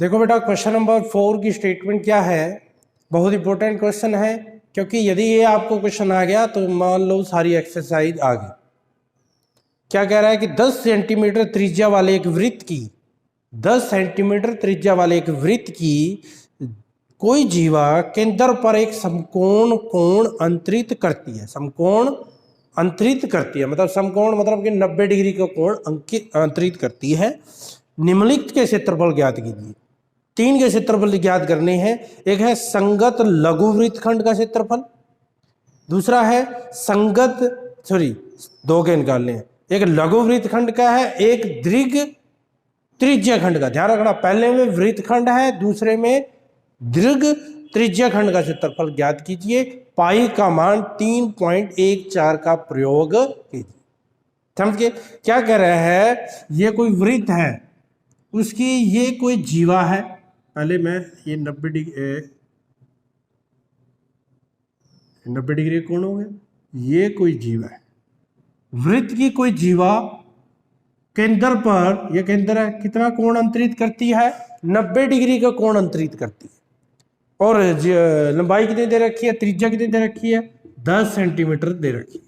देखो बेटा, question number 4 की स्टेटमेंट क्या है। बहुत इंपॉर्टेंट क्वेश्चन है, क्योंकि यदि ये आपको क्वेश्चन आ गया तो मान लो सारी एक्सरसाइज आ गई। क्या कह रहा है कि 10 सेंटीमीटर त्रिज्या वाले एक वृत्त की 10 सेंटीमीटर त्रिज्या वाले एक वृत्त की कोई जीवा केंद्र पर एक समकोण कोण अंतरित करती है। समकोण अंतरित करती है मतलब समकोण मतलब कि 90 डिग्री का कोण अंतरित करती है। निम्नलिखित के क्षेत्रफल ज्ञात कीजिए। 3 के क्षेत्रफल ज्ञात करने हैं। एक है संगत लघु वृत्तखंड का क्षेत्रफल, दूसरा है दो के निकालने हैं। एक लघु वृत्तखंड का है, एक दीर्घ त्रिज्या खंड का। ध्यान रखना, पहले में वृत्तखंड है, दूसरे में दीर्घ त्रिज्या खंड का क्षेत्रफल ज्ञात कीजिए। पाई का मान 3.14 का प्रयोग कीजिए। समझिए क्या कह रहा है, ये कोई वृत्त है, उसकी ये कोई जीवा है। पहले मैं ये 90 डिग्री कोण हो गया, ये कोई जीवा है। वृत्त की कोई जीवा केंद्र पर, यह केंद्र है, कितना कोण अंतरित करती है? 90 डिग्री का कोण अंतरित करती है। और लंबाई कितनी दे रखी है, त्रिज्या कितनी दे रखी है? 10 सेंटीमीटर दे रखी है।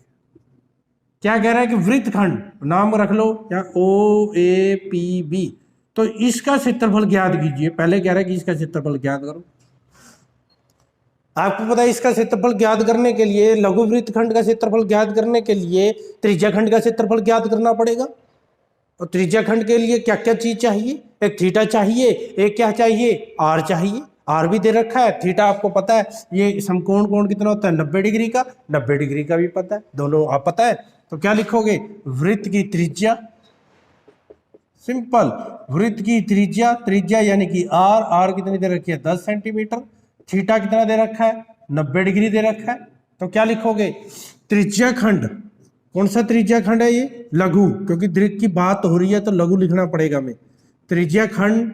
क्या कह रहा है कि वृत्तखंड, नाम रख लो या OAPB, तो इसका क्षेत्रफल ज्ञात कीजिए। पहले कह रहा है कि इसका क्षेत्रफल ज्ञात करो। आपको पता है इसका क्षेत्रफल ज्ञात करने के लिए, लघु वृत्तखंड का क्षेत्रफल ज्ञात करने के लिए त्रिज्या खंड का क्षेत्रफल ज्ञात करना पड़ेगा। और त्रिज्या खंड के लिए क्या क्या चीज चाहिए? एक थीटा चाहिए, एक क्या चाहिए? आर चाहिए। आर भी दे रखा है, थीटा आपको पता है। ये समकोण कोण कितना होता है? 90 डिग्री का। 90 डिग्री का भी पता है, दोनों आप पता है। तो क्या लिखोगे? वृत्त की त्रिज्या, सिंपल, वृत्त की त्रिज्या, त्रिज्या यानी कि आर। आर कितनी दे रखी है? 10 सेंटीमीटर। थीटा कितना दे रखा है? 90 डिग्री दे रखा है। तो क्या लिखोगे? त्रिज्या खंड, कौन सा त्रिज्या खंड है ये? लघु, क्योंकि दीर्घ की बात हो रही है तो लघु लिखना पड़ेगा हमें। त्रिज्या खंड,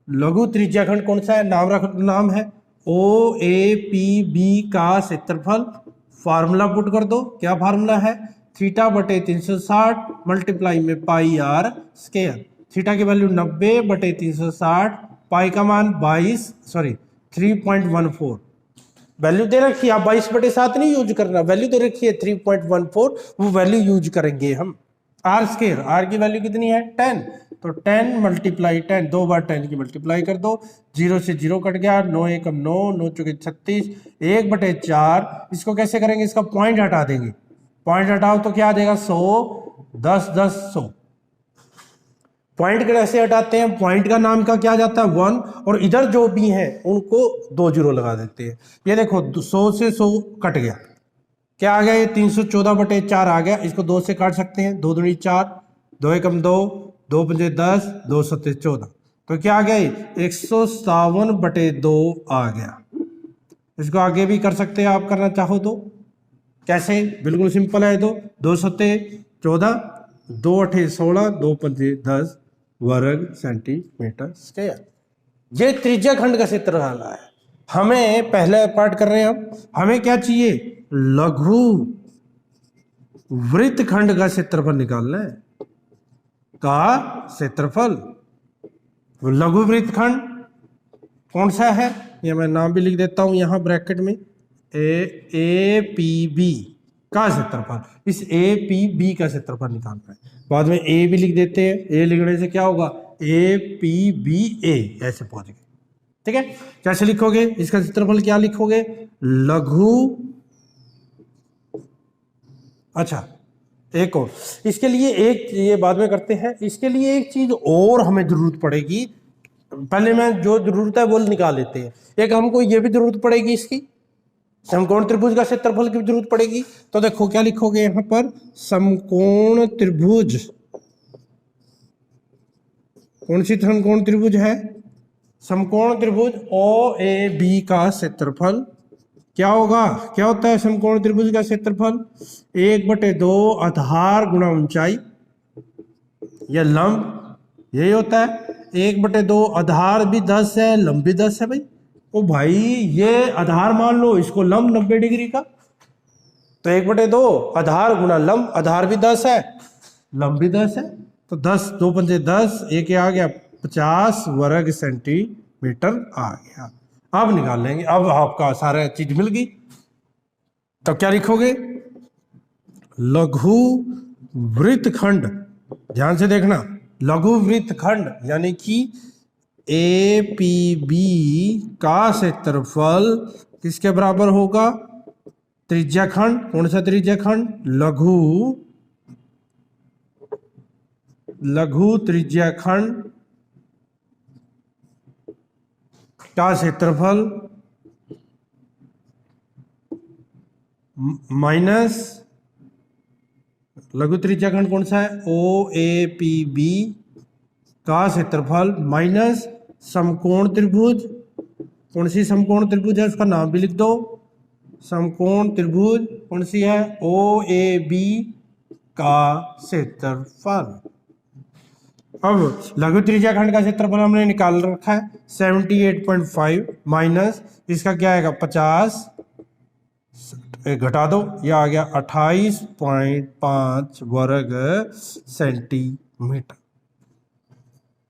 लघु त्रिज्या खंड कौन सा है? नाम है OAPB का क्षेत्रफल। फार्मूला पुट कर दो। क्या फार्मूला है? थीटा बटे 360 मल्टीप्लाई में पाई आर स्क्वायर। थीटा की वैल्यू 90 बटे 360, पाई का मान 3.14 वैल्यू दे रखी है। आप 22/7 नहीं यूज करना, वैल्यू दे रखी है 3.14, वो वैल्यू यूज करेंगे हम। आर स्क्वायर, आर की वैल्यू कितनी है? 10, तो 10 मल्टीप्लाई 10, 2 बार 10 की मल्टीप्लाई कर दो। 0 से 0 कट गया, 9 एकम 9, 9 चौके 36, 1/4। इसको कैसे करेंगे? इसका पॉइंट हटा देंगे। पॉइंट हटाओ तो क्या आ जाएगा? 100, 10, 10, 100। पॉइंट कैसे हटाते हैं? पॉइंट का नाम का क्या जाता है? 1, और इधर जो भी हैं उनको 2 जीरो लगा देते हैं। ये देखो 100 से 100 कट गया, क्या आ गया? ये 314/4 आ गया। इसको 2 से काट सकते हैं, 2 दूनी 4, 2 एकम 2, 2 पंजे 10, 2 सत्ते 14। तो क्या आ गया? 157/2 आ गया। इसको आगे भी कर सकते हैं आप, करना चाहो तो। कैसे? बिल्कुल सिंपल है। 2 सत्ते 14, 2 अठे 16, 2 पंजे 10 वर्ग सेंटीमीटर स्क्वायर। ये त्रिज्या खंड का क्षेत्रफल है। हमें पहले पार्ट कर रहे हैं हम, हमें क्या चाहिए? लघु वृत्तखंड का क्षेत्रफल निकालना है। का क्षेत्रफल, लघु वृत्तखंड कौन सा है? ये मैं नाम भी लिख देता हूं यहां ब्रैकेट में, APB का क्षेत्रफल। इस APB का क्षेत्रफल निकालना है। बाद में A भी लिख देते हैं। A लिखने से क्या होगा? APBA, ऐसे पहुंच गए। ठीक है, कैसे लिखोगे इसका क्षेत्रफल? क्या लिखोगे? लघु, अच्छा एक और, इसके लिए एक, ये बाद में करते हैं। इसके लिए एक चीज और हमें जरूरत पड़ेगी। पहले मैं जो जरूरत है वो निकाल लेते हैं। एक हमको ये भी जरूरत पड़ेगी, इसकी समकोण त्रिभुज का क्षेत्रफल की जरूरत पड़ेगी। तो देखो क्या लिखोगे यहां पर? समकोण त्रिभुज, कौन सी समकोण त्रिभुज है? समकोण त्रिभुज OAB का क्षेत्रफल क्या होगा? क्या होता है समकोण त्रिभुज का क्षेत्रफल? 1/2 आधार गुणा ऊंचाई या लंब, यही होता है। 1/2 आधार भी 10 है, लंब भी 10 है भाई। ओ भाई, ये आधार मान लो, इसको लंब 90 डिग्री का, तो 1/2 आधार गुणा लंब, आधार भी 10 है, लंब भी 10 है, तो 10, 2 पंजे 10, एक आ गया 50 वर्ग सेंटीमीटर आ गया। अब निकाल लेंगे, अब आपका सारा चीज मिल गई। तो क्या लिखोगे, लघु वृत्तखंड, ध्यान से देखना, लघु वृत्तखंड यानी कि APB का क्षेत्रफल किसके बराबर होगा, त्रिज्याखंड, कौन सा त्रिज्याखंड, लघु त्रिज्याखंड का क्षेत्रफल माइनस लघु त्रिज्याखंड कौन सा है, OAPB का क्षेत्रफल माइनस समकोण त्रिभुज, कौन सी समकोण त्रिभुज है उसका नाम भी लिख दो, समकोण त्रिभुज कौन सी है, OAB का क्षेत्रफल। अब लघु त्रिज्याखंड का क्षेत्रफल हमने निकाल रखा है 78.5 माइनस इसका क्या आएगा 50, घटा दो, यह आ गया 28.5 वर्ग सेंटीमीटर।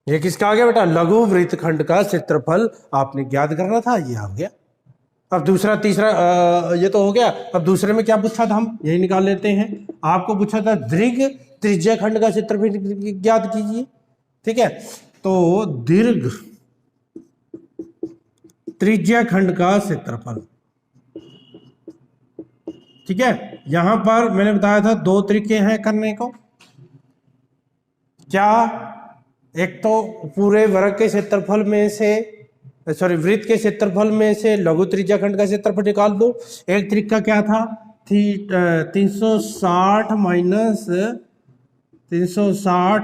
ये किसका आ गया बेटा, लघु वृत्तखंड का क्षेत्रफल आपने ज्ञात करना था, ये आ गया। अब दूसरा तीसरा ये तो हो गया। अब दूसरे में क्या पूछा था, हम यही निकाल लेते हैं। आपको पूछा था दीर्घ त्रिज्याखंड का क्षेत्रफल ज्ञात कीजिए, ठीक है। तो दीर्घ त्रिज्याखंड का क्षेत्रफल, ठीक है। यहां पर मैंने बताया था दो तरीके हैं करने को, क्या, एक तो पूरे वर्ग के क्षेत्रफल में से, सॉरी वृत्त के क्षेत्रफल में से लघु त्रिज्याखंड का क्षेत्रफल निकाल दो। एक तरीका क्या था, 360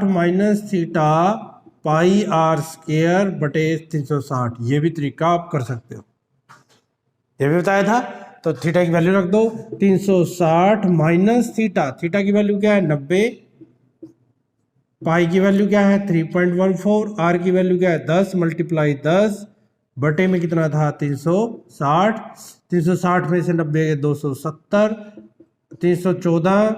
minus theta pi r square बटे 360, ये भी तरीका आप कर सकते हो, ये भी बताया था। तो थीटा की वैल्यू रख दो, 360 माइनस थीटा, थीटा की वैल्यू क्या है 90, पाई की वैल्यू क्या है 3.14, r की वैल्यू क्या है 10 मल्टीप्लाई 10 बटे में कितना था 360, 360 में से 90 270, 314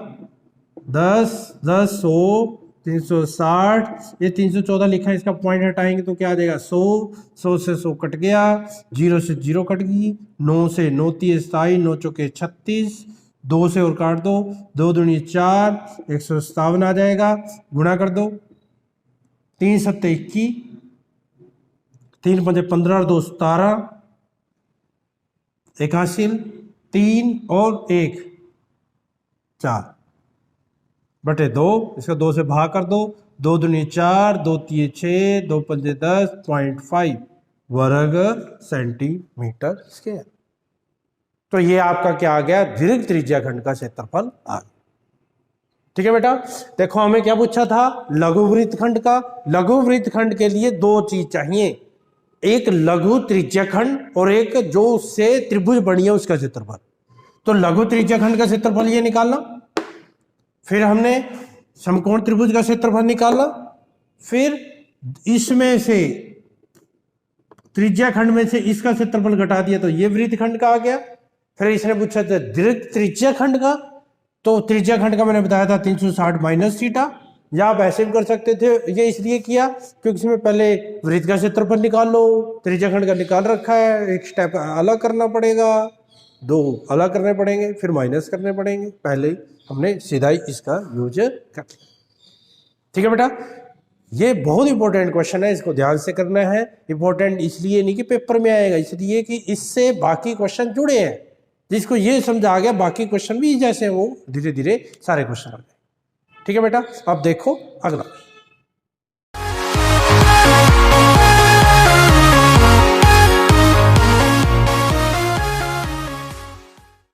10 10 100 360, ये 314 लिखा है, इसका पॉइंट हटाएंगे तो क्या आ जाएगा 100, 100 से 100 कट गया, 0 से 0 कट गई, 9 से 9 30 9 चौके 36, 2 से और काट दो, 2 दूनी 4, 157 आ जाएगा, गुणा कर दो, 3 7 21, 3 5 15 2 17, 81, 3 और 1 4 बटे 2, इसका 2 से भाग कर दो, 2 दूनी 4, 2 3 6, 2 5 10.5 वर्ग सेंटीमीटर स्क्वायर। तो ये आपका क्या आ गया, दीर्घ त्रिज्याखंड का क्षेत्रफल आ गया, ठीक है बेटा। देखो हमें क्या पूछा था, लघु वृत्तखंड का। लघु वृत्तखंड के लिए दो चीज चाहिए, एक लघु त्रिज्याखंड और एक जो उससे त्रिभुज बनी है उसका क्षेत्रफल। तो लघु त्रिज्याखंड का क्षेत्रफल ये निकालना, फिर हमने समकोण त्रिभुज का क्षेत्रफल निकाला, फिर इसमें से त्रिज्याखंड में से इसका क्षेत्रफल घटा दिया तो ये वृत्तखंड का आ गया। फिर इसने पूछा था दीर्घ त्रिज्याखंड का, तो त्रिज्याखंड का मैंने बताया था 360 माइनस थीटा, या आप ऐसे भी कर सकते थे। ये इसलिए किया क्योंकि इसमें पहले वृत्त का क्षेत्रफल निकाल लो, त्रिज्याखंड का निकाल रखा है, एक स्टेप अलग करना पड़ेगा, दो अलग करने पड़ेंगे, फिर माइनस करने पड़ेंगे, पहले हमने सीधा ही इसका यूज कर, ठीक है बेटा। ये बहुत इंपॉर्टेंट क्वेश्चन है, इसको ध्यान से करना है। इंपॉर्टेंट इसलिए नहीं कि पेपर में आएगा, इसलिए कि इससे बाकी क्वेश्चन जुड़े हैं। जिसको ये समझ आ गया बाकी क्वेश्चन भी जैसे वो धीरे धीरे सारे क्वेश्चन आ गए, ठीक है बेटा। अब देखो अगला।